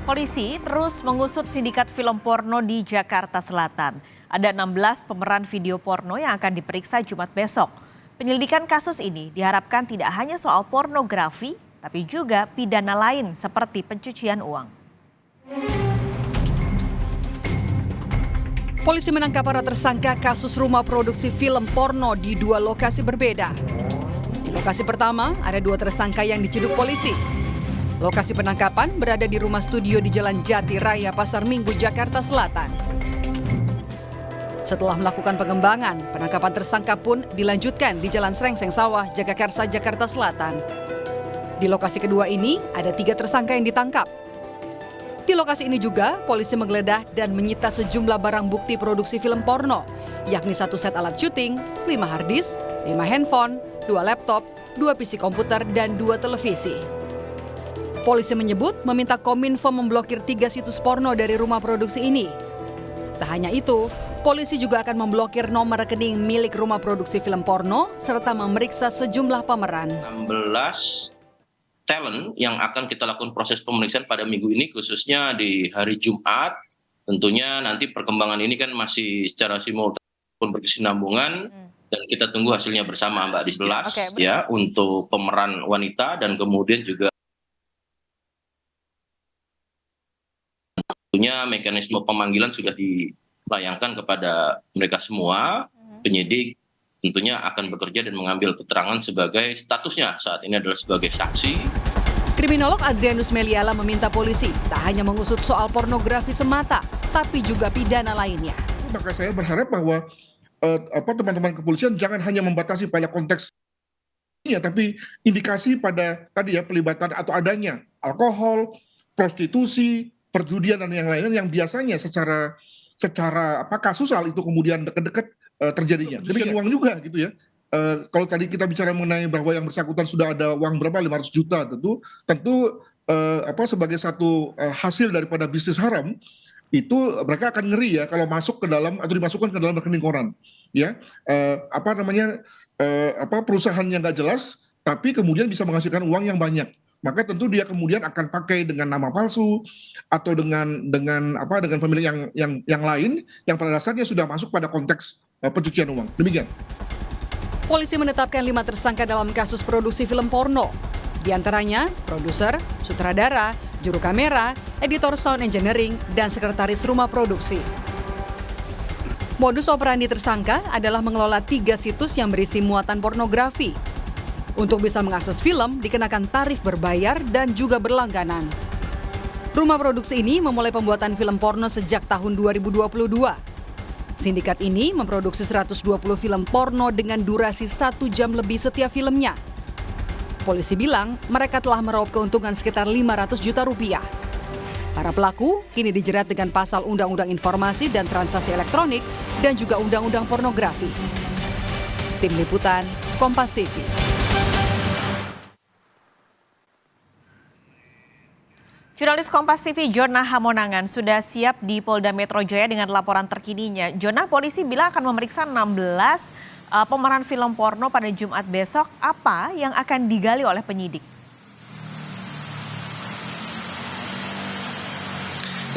Polisi terus mengusut sindikat film porno di Jakarta Selatan. Ada 16 pemeran video porno yang akan diperiksa Jumat besok. Penyelidikan kasus ini diharapkan tidak hanya soal pornografi, tapi juga pidana lain seperti pencucian uang. Polisi menangkap para tersangka kasus rumah produksi film porno di dua lokasi berbeda. Di lokasi pertama, ada dua tersangka yang diciduk polisi. Lokasi penangkapan berada di rumah studio di Jalan Jati Raya, Pasar Minggu, Jakarta Selatan. Setelah melakukan pengembangan, penangkapan tersangka pun dilanjutkan di Jalan Srengseng Sawah, Jagakarsa, Jakarta Selatan. Di lokasi kedua ini, ada 3 tersangka yang ditangkap. Di lokasi ini juga, polisi menggeledah dan menyita sejumlah barang bukti produksi film porno, yakni 1 set alat syuting, 5 harddisk, 5 handphone, 2 laptop, 2 PC komputer, dan 2 televisi. Polisi menyebut meminta Kominfo memblokir 3 situs porno dari rumah produksi ini. Tak hanya itu, polisi juga akan memblokir nomor rekening milik rumah produksi film porno serta memeriksa sejumlah pemeran. 16 talent yang akan kita lakukan proses pemeriksaan pada minggu ini, khususnya di hari Jumat. Tentunya nanti perkembangan ini kan masih secara simultan berkesinambungan dan kita tunggu hasilnya bersama Mbak di 11 ya untuk pemeran wanita, dan kemudian juga tentunya mekanisme pemanggilan sudah dilayangkan kepada mereka semua. Penyidik tentunya akan bekerja dan mengambil keterangan sebagai statusnya saat ini adalah sebagai saksi. Kriminolog Adrianus Meliala meminta polisi tak hanya mengusut soal pornografi semata, tapi juga pidana lainnya. Maka saya berharap bahwa teman-teman kepolisian jangan hanya membatasi pada konteks ini, tapi indikasi pada tadi ya pelibatan atau adanya alkohol, prostitusi, perjudian dan yang lainnya yang biasanya secara kasusal itu kemudian dekat-dekat terjadinya. Demikian uang juga gitu ya. Kalau tadi kita bicara mengenai bahwa yang bersangkutan sudah ada uang berapa 500 juta, tentu sebagai satu hasil daripada bisnis haram itu mereka akan ngeri ya kalau masuk ke dalam atau dimasukkan ke dalam rekening koran ya. Perusahaan yang nggak jelas tapi kemudian bisa menghasilkan uang yang banyak. Maka tentu dia kemudian akan pakai dengan nama palsu atau dengan pemilik yang lain yang pada dasarnya sudah masuk pada konteks pencucian uang. Demikian. Polisi menetapkan 5 tersangka dalam kasus produksi film porno. Di antaranya produser, sutradara, juru kamera, editor sound engineering, dan sekretaris rumah produksi. Modus operandi tersangka adalah mengelola 3 situs yang berisi muatan pornografi. Untuk bisa mengakses film, dikenakan tarif berbayar dan juga berlangganan. Rumah produksi ini memulai pembuatan film porno sejak tahun 2022. Sindikat ini memproduksi 120 film porno dengan durasi 1 jam lebih setiap filmnya. Polisi bilang mereka telah meraup keuntungan sekitar 500 juta rupiah. Para pelaku kini dijerat dengan pasal Undang-Undang Informasi dan Transaksi Elektronik dan juga Undang-Undang Pornografi. Tim Liputan, Kompas TV. Jurnalis Kompas TV Jona Hamonangan sudah siap di Polda Metro Jaya dengan laporan terkininya. Jona, polisi bilang akan memeriksa 16 pemeran film porno pada Jumat besok. Apa yang akan digali oleh penyidik?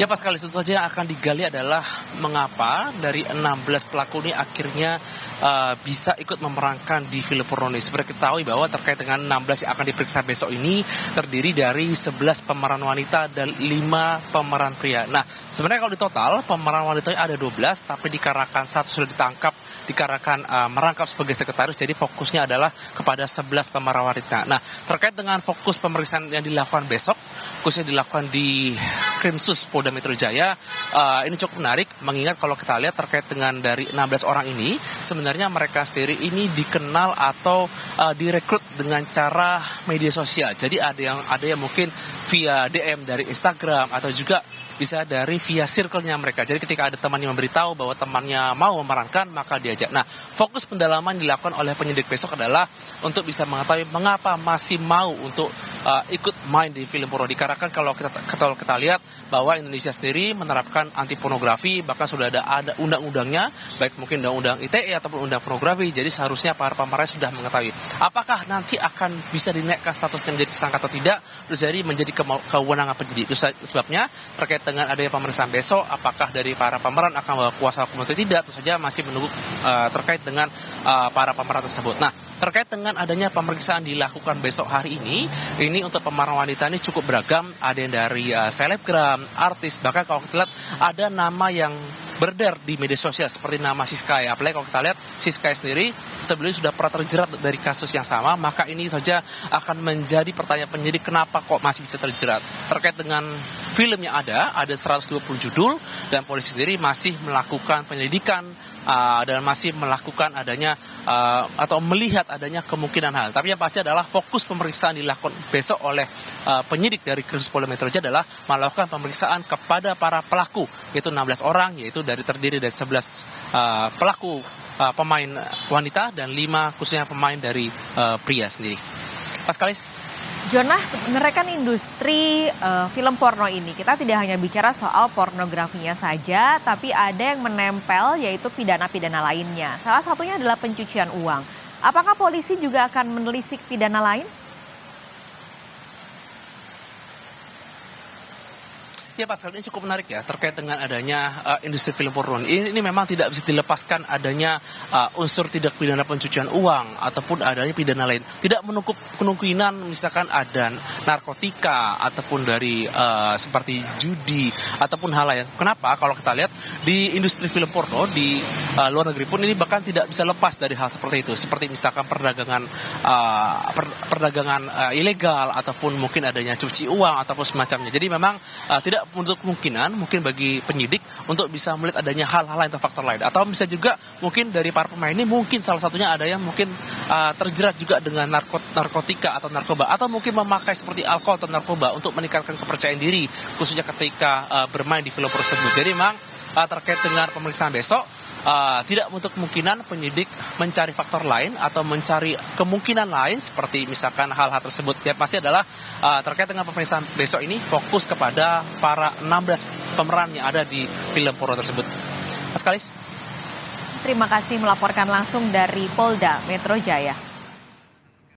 Ya Pascal, itu saja yang akan digali adalah mengapa dari 16 pelaku ini akhirnya bisa ikut memerankan di film porno ini. Seperti kita ketahui bahwa terkait dengan 16 yang akan diperiksa besok ini terdiri dari 11 pemeran wanita dan 5 pemeran pria. Nah, sebenarnya kalau di total pemeran wanitanya ada 12, tapi dikarenakan 1 sudah ditangkap dikarenakan merangkap sebagai sekretaris, jadi fokusnya adalah kepada 11 pemeran wanita. Nah, terkait dengan fokus pemeriksaan yang dilakukan besok, khususnya dilakukan di Krimsus Polda Metro Jaya, ini cukup menarik mengingat kalau kita lihat terkait dengan dari 16 orang ini, sebenarnya mereka sendiri ini dikenal atau direkrut dengan cara media sosial. Jadi ada yang mungkin via DM dari Instagram atau juga bisa dari via circle-nya mereka. Jadi ketika ada teman yang memberitahu bahwa temannya mau memerankan, maka diajak. Nah, fokus pendalaman dilakukan oleh penyidik besok adalah untuk bisa mengetahui mengapa masih mau untuk ikut main di film porno. Dikarenakan kalau kita lihat bahwa Indonesia sendiri menerapkan anti pornografi, bahkan sudah ada undang-undangnya, baik mungkin undang-undang ITE ataupun undang pornografi. Jadi seharusnya para pemeran sudah mengetahui apakah nanti akan bisa dinaikkan statusnya menjadi tersangka atau tidak. Terus jadi menjadi kewenangan penyidik. Itu sebabnya terkait dengan adanya pemeriksaan besok, apakah dari para pemeran akan membawa kuasa hukum atau tidak, itu saja masih menunggu terkait dengan para pemeran tersebut. Nah, terkait dengan adanya pemeriksaan dilakukan besok hari ini untuk pemeran wanita ini cukup beragam. Ada yang dari selebgram, artis, bahkan kalau kita lihat ada nama yang beredar di media sosial seperti nama Siska. Apalagi kalau kita lihat Siska sendiri sebelumnya sudah pernah terjerat dari kasus yang sama, maka ini saja akan menjadi pertanyaan penyidik kenapa kok masih bisa terjerat. Terkait dengan film yang ada 120 judul dan polisi sendiri masih melakukan penyelidikan dan masih melakukan adanya atau melihat adanya kemungkinan hal. Tapi yang pasti adalah fokus pemeriksaan dilakukan besok oleh penyidik dari Khusus Polda Metro Jaya adalah melakukan pemeriksaan kepada para pelaku, yaitu 16 orang, yaitu terdiri dari 11 pelaku pemain wanita dan 5 khususnya pemain dari pria sendiri. Paskalis. Jonah, sebenarnya kan industri film porno ini, kita tidak hanya bicara soal pornografinya saja, tapi ada yang menempel yaitu pidana-pidana lainnya. Salah satunya adalah pencucian uang. Apakah polisi juga akan menelisik pidana lain? Ya, pasal ini cukup menarik ya, terkait dengan adanya industri film porno. Ini memang tidak bisa dilepaskan adanya unsur tidak pidana pencucian uang ataupun adanya pidana lain. Tidak menutup kemungkinan misalkan ada narkotika ataupun dari seperti judi ataupun hal lain. Kenapa? Kalau kita lihat di industri film porno di luar negeri pun ini bahkan tidak bisa lepas dari hal seperti itu. Seperti misalkan perdagangan ilegal ataupun mungkin adanya cuci uang ataupun semacamnya. Jadi memang tidak untuk kemungkinan mungkin bagi penyidik untuk bisa melihat adanya hal-hal lain atau faktor lain, atau bisa juga mungkin dari para pemain ini mungkin salah satunya ada yang mungkin terjerat juga dengan narkotika atau narkoba, atau mungkin memakai seperti alkohol atau narkoba untuk meningkatkan kepercayaan diri khususnya ketika bermain di film tersebut. Jadi memang terkait dengan pemeriksaan besok tidak untuk kemungkinan penyidik mencari faktor lain atau mencari kemungkinan lain seperti misalkan hal-hal tersebut. Yang pasti adalah terkait dengan pemeriksaan besok ini fokus kepada para 16 pemeran yang ada di film porno tersebut. Mas Kalis. Terima kasih melaporkan langsung dari Polda Metro Jaya.